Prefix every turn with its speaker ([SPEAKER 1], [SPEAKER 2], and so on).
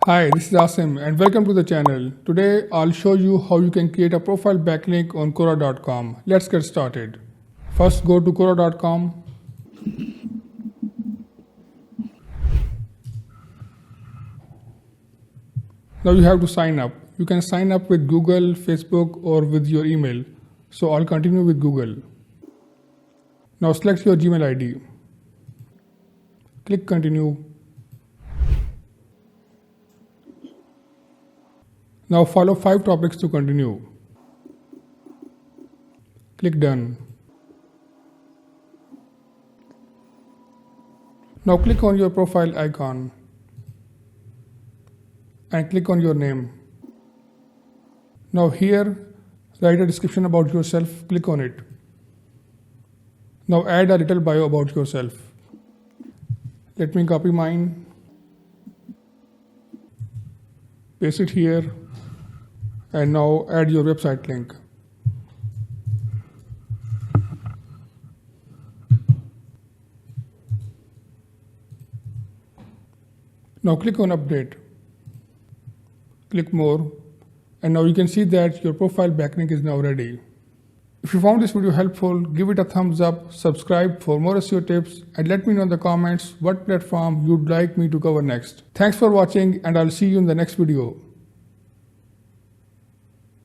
[SPEAKER 1] Hi, this is Asim and welcome to the channel. Today I'll show you how you can create a profile backlink on Quora.com. Let's get started. First go to Quora.com. Now you have to sign up. You can sign up with Google, Facebook or with your email. So I'll continue with Google. Now select your Gmail ID. Click continue. Now follow 5 topics to continue. Click done. Now click on your profile icon and click on your name. Now here write a description about yourself, click on it. Now add a little bio about yourself. Let me copy mine, paste it here, and now add your website link. Now click on update. Click more, and now you can see that your profile backlink is now ready. If you found this video helpful, give it a thumbs up, subscribe for more SEO tips, and let me know in the comments what platform you'd like me to cover next. Thanks for watching, and I'll see you in the next video.